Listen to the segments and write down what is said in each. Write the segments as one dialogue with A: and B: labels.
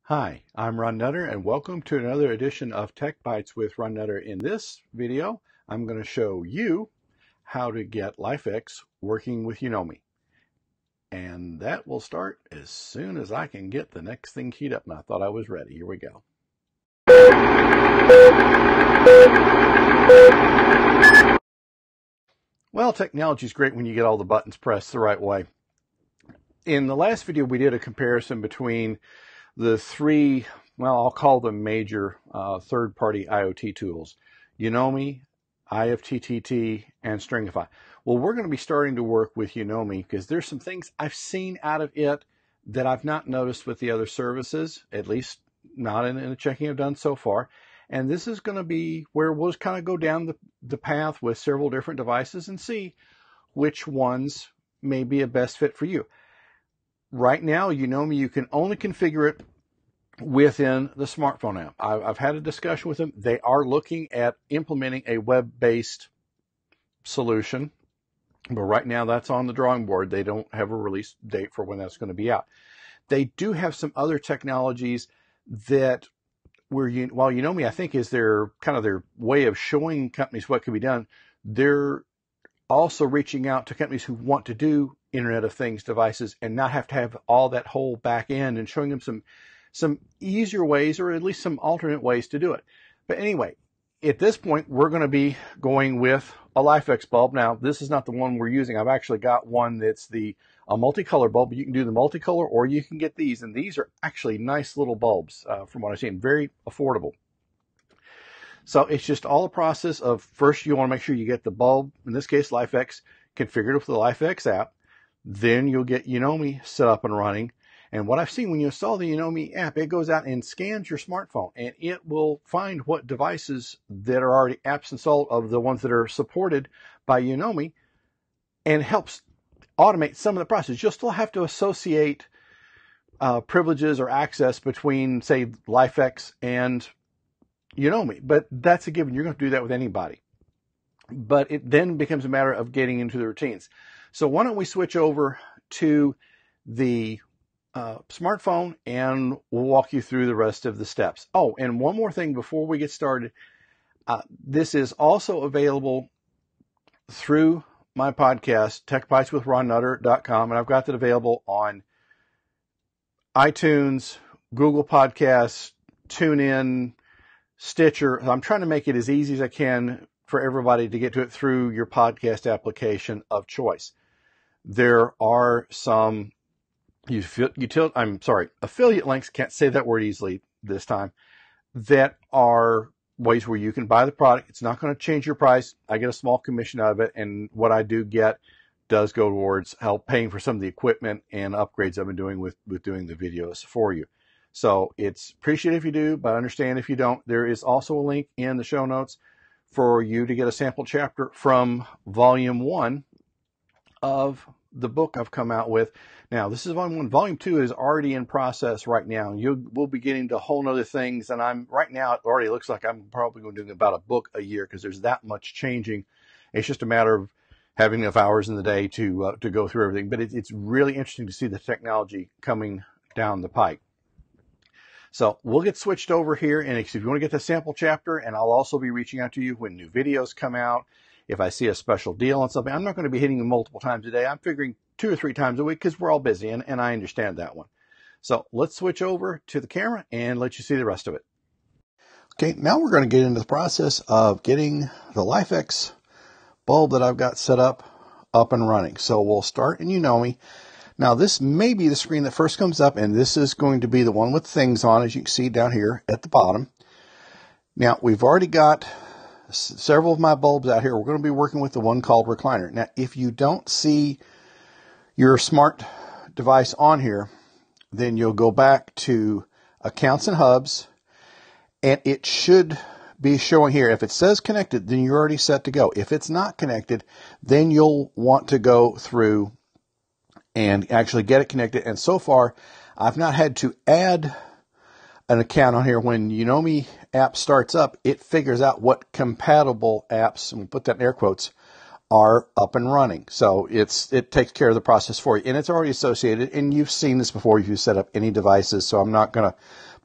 A: Hi, I'm Ron Nutter, and welcome to another edition of Tech Bites with Ron Nutter. In this video, I'm going to show you how to get Lifx working with Yonomi. And that will start as soon as I can get the next thing keyed up. And I thought I was ready. Here we go. Well, technology is great when you get all the buttons pressed the right way. In the last video, we did a comparison between the three, well, I'll call them major third-party IoT tools: Yonomi, IFTTT, and Stringify. Well, we're going to be starting to work with Yonomi because there's some things I've seen out of it that I've not noticed with the other services, at least not in the checking I've done so far. And this is going to be where we'll just kind of go down the path with several different devices and see which ones may be a best fit for you. Right now, Yonomi, you can only configure it within the smartphone app. I've had a discussion with them. They are looking at implementing a web-based solution, but right now that's on the drawing board. They don't have a release date for when that's going to be out. They do have some other technologies that while Yonomi, I think, is their kind of their way of showing companies what can be done, they're also reaching out to companies who want to do Internet of Things devices and not have to have all that whole back end, and showing them some easier ways, or at least some alternate ways to do it. But anyway, at this point, we're going to be going with a Lifx bulb. Now, this is not the one we're using. I've actually got one that's a multicolor bulb. You can do the multicolor, or you can get these, and these are actually nice little bulbs from what I've seen. Very affordable. So it's just all a process of, first you want to make sure you get the bulb, in this case Lifx, configured with the Lifx app. Then you'll get Yonomi set up and running. And what I've seen, when you install the Yonomi app, it goes out and scans your smartphone, and it will find what devices that are already apps installed of the ones that are supported by Yonomi, and helps automate some of the process. You'll still have to associate privileges or access between, say, Lifx and Yonomi, but that's a given. You're going to do that with anybody. But it then becomes a matter of getting into the routines. So why don't we switch over to the smartphone, and we'll walk you through the rest of the steps. Oh, and one more thing before we get started. This is also available through my podcast, techbiteswithronnutter.com, and I've got that available on iTunes, Google Podcasts, TuneIn, Stitcher. I'm trying to make it as easy as I can for everybody to get to it through your podcast application of choice. There are some affiliate links, can't say that word easily this time, that are ways where you can buy the product. It's not going to change your price. I get a small commission out of it, and what I do get does go towards help paying for some of the equipment and upgrades I've been doing with doing the videos for you. So it's appreciated if you do, but understand if you don't. There is also a link in the show notes for you to get a sample chapter from Volume 1 of the book I've come out with. Now, this is Volume 1. Volume 2 is already in process right now. We'll be getting to whole nother things, and right now it already looks like I'm probably going to do about a book a year because there's that much changing. It's just a matter of having enough hours in the day to go through everything. But it's really interesting to see the technology coming down the pike. So we'll get switched over here, and if you want to get the sample chapter, and I'll also be reaching out to you when new videos come out. If I see a special deal on something, I'm not going to be hitting them multiple times a day. I'm figuring 2 or 3 times a week because we're all busy, and I understand that one. So let's switch over to the camera and let you see the rest of it. Okay, now we're going to get into the process of getting the Lifx bulb that I've got set up and running. So we'll start in Yonomi. Now, this may be the screen that first comes up, and this is going to be the one with things on, as you can see down here at the bottom. Now, we've already got several of my bulbs out here. We're going to be working with the one called Recliner. Now, if you don't see your smart device on here, then you'll go back to Accounts and Hubs, and it should be showing here. If it says connected, then you're already set to go. If it's not connected, then you'll want to go through and actually get it connected. And so far, I've not had to add an account on here. When Yonomi app starts up, it figures out what compatible apps, and we'll put that in air quotes, are up and running. So it takes care of the process for you, and it's already associated. And you've seen this before if you set up any devices, so I'm not going to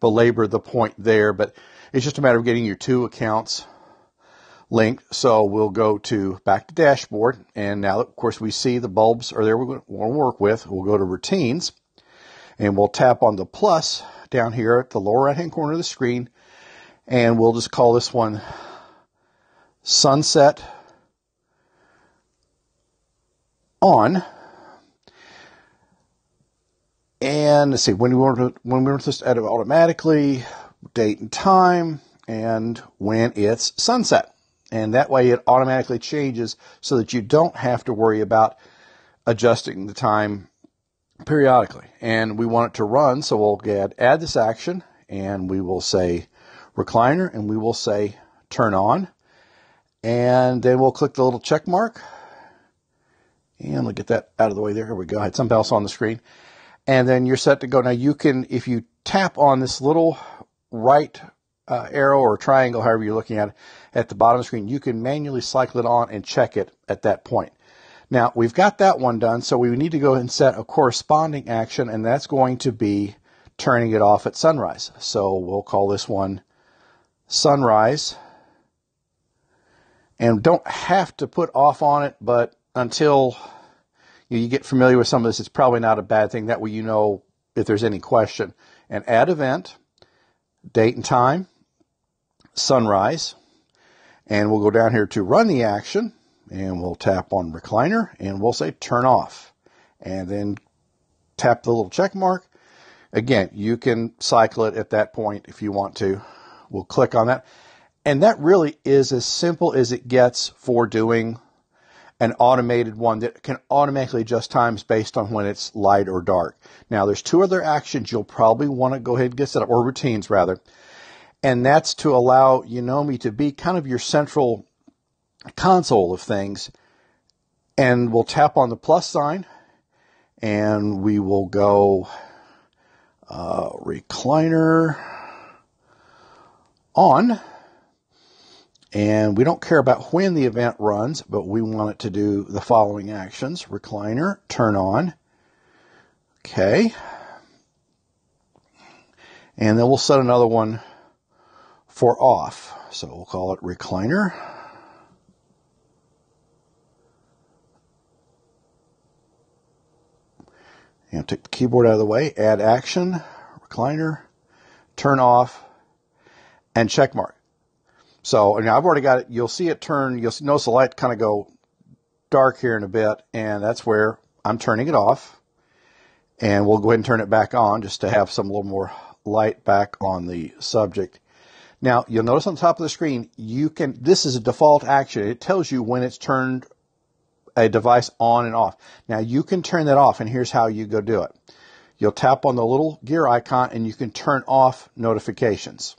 A: belabor the point there, but it's just a matter of getting your two accounts linked. So we'll go back to dashboard, and now of course we see the bulbs are there we want to work with. We'll go to routines, and we'll tap on the plus down here at the lower right hand corner of the screen, and we'll just call this one sunset on. And let's see, when we want this to edit automatically, date and time, and when it's sunset. And that way it automatically changes so that you don't have to worry about adjusting the time periodically. And we want it to run, so we'll add this action, and we will say recliner, and we will say turn on. And then we'll click the little check mark. And we'll get that out of the way there. Here we go. I had something else on the screen. And then you're set to go. Now you can, if you tap on this little right arrow or triangle, however you're looking at it, at the bottom of the screen, you can manually cycle it on and check it at that point. Now we've got that one done, so we need to go and set a corresponding action, and that's going to be turning it off at sunrise. So we'll call this one sunrise. And don't have to put off on it, but until you get familiar with some of this, it's probably not a bad thing. That way you know if there's any question. And add event, date and time, sunrise. And we'll go down here to run the action, and we'll tap on recliner, and we'll say turn off. And then tap the little check mark. Again, you can cycle it at that point if you want to. We'll click on that. And that really is as simple as it gets for doing an automated one that can automatically adjust times based on when it's light or dark. Now, there's two other actions you'll probably want to go ahead and get set up, or routines rather, and that's to allow Yonomi to be kind of your central console of things. And we'll tap on the plus sign, and we will go recliner on. And we don't care about when the event runs, but we want it to do the following actions. Recliner, turn on. Okay. And then we'll set another one for off. So we'll call it recliner. And take the keyboard out of the way. Add action, recliner, turn off, and check mark. So now I've already got it. You'll see it turn. You'll notice the light kind of go dark here in a bit, and that's where I'm turning it off. And we'll go ahead and turn it back on just to have some little more light back on the subject. Now you'll notice on the top of the screen, this is a default action. It tells you when it's turned a device on and off. Now you can turn that off, and here's how you go do it. You'll tap on the little gear icon, and you can turn off notifications.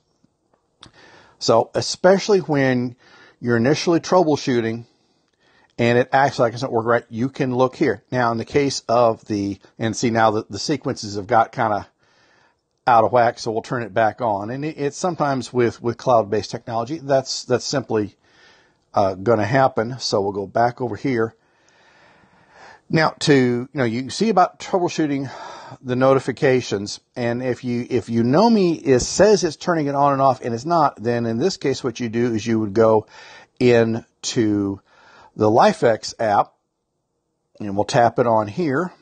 A: So especially when you're initially troubleshooting and it acts like it's not working right, you can look here. Now in the case of and see now that the sequences have got kind of out of whack, so we'll turn it back on. And it's sometimes with cloud-based technology, that's simply going to happen. So we'll go back over here. Now you can see about troubleshooting the notifications, and if Yonomi says it's turning it on and off and it's not, then in this case what you do is you would go into the Lifx app, and we'll tap it on here,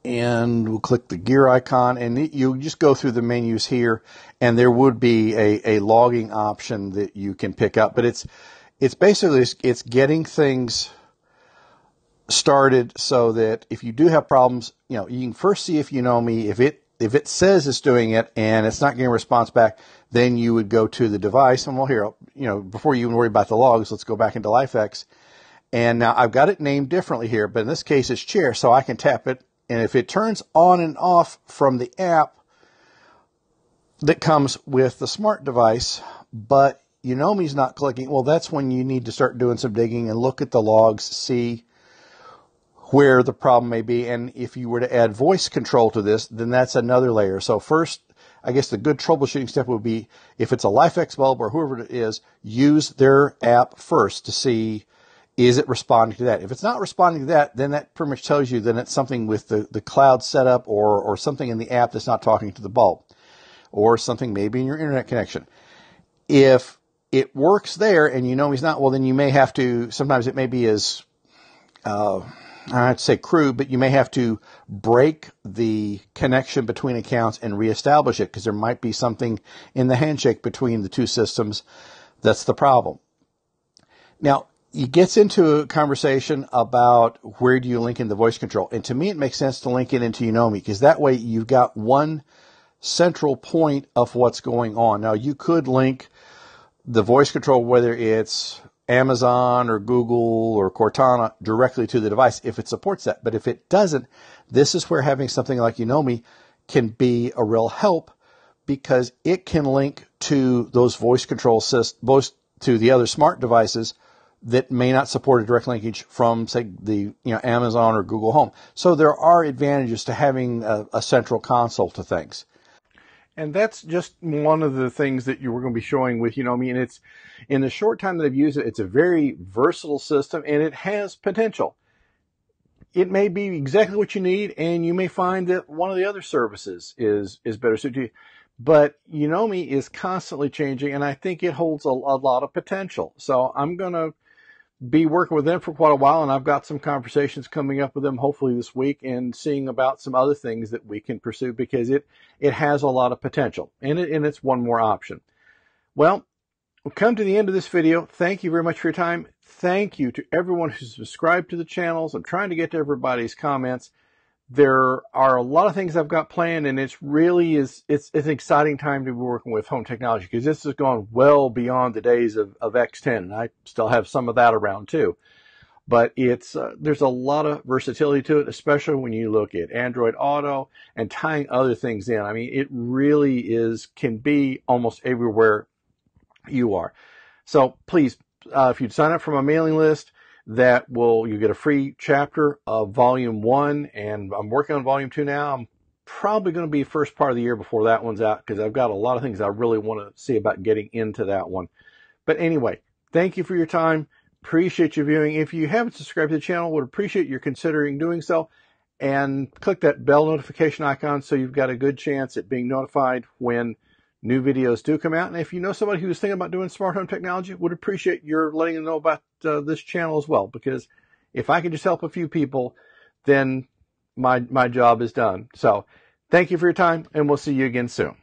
A: and we'll click the gear icon, and you just go through the menus here, and there would be a logging option that you can pick up, but it's basically it's getting things started so that if you do have problems, you can first see if Yonomi, if it says it's doing it and it's not getting a response back, then you would go to the device. And well, here, before you even worry about the logs, let's go back into Lifx. And now I've got it named differently here, but in this case it's chair, so I can tap it. And if it turns on and off from the app that comes with the smart device, but Yonomi's not clicking, well, that's when you need to start doing some digging and look at the logs, see where the problem may be. And if you were to add voice control to this, then that's another layer. So first, I guess the good troubleshooting step would be, if it's a Lifx Bulb or whoever it is, use their app first to see, is it responding to that? If it's not responding to that, then that pretty much tells you that it's something with the cloud setup or something in the app that's not talking to the bulb. or something maybe in your internet connection. If it works there and Yonomi's not, well, then you may have to, sometimes it may be as, I have to say crude, but you may have to break the connection between accounts and reestablish it because there might be something in the handshake between the two systems that's the problem. Now, it gets into a conversation about where do you link in the voice control. And to me, it makes sense to link it into Yonomi because that way you've got one central point of what's going on. Now, you could link the voice control, whether it's Amazon or Google or Cortana, directly to the device if it supports that. But if it doesn't, this is where having something like Yonomi can be a real help because it can link to those voice control systems, to the other smart devices that may not support a direct linkage from, say, the Amazon or Google Home. So there are advantages to having a central console to things. And that's just one of the things that you were going to be showing with Yonomi. And it's, in the short time that I've used it, it's a very versatile system and it has potential. It may be exactly what you need, and you may find that one of the other services is better suited to you. But Yonomi is constantly changing, and I think it holds a lot of potential. So I'm going to be working with them for quite a while, and I've got some conversations coming up with them hopefully this week and seeing about some other things that we can pursue because it has a lot of potential, and it's one more option. Well, we'll come to the end of this video. Thank you very much for your time. Thank you to everyone who's subscribed to the channels. I'm trying to get to everybody's comments. There are a lot of things I've got planned, and it's an exciting time to be working with home technology because this has gone well beyond the days of X10, and I still have some of that around too. But there's a lot of versatility to it, especially when you look at Android Auto and tying other things in. I mean, it really can be almost everywhere you are. So please, if you'd sign up for my mailing list, you get a free chapter of volume 1, and I'm working on volume 2 now. I'm probably going to be first part of the year before that one's out because I've got a lot of things I really want to see about getting into that one. But anyway, thank you for your time. Appreciate you viewing. If you haven't subscribed to the channel, would appreciate your considering doing so, and click that bell notification icon so you've got a good chance at being notified when new videos do come out. And if you know somebody who's thinking about doing smart home technology, would appreciate your letting them know about this channel as well, because if I can just help a few people, then my job is done. So thank you for your time, and we'll see you again soon.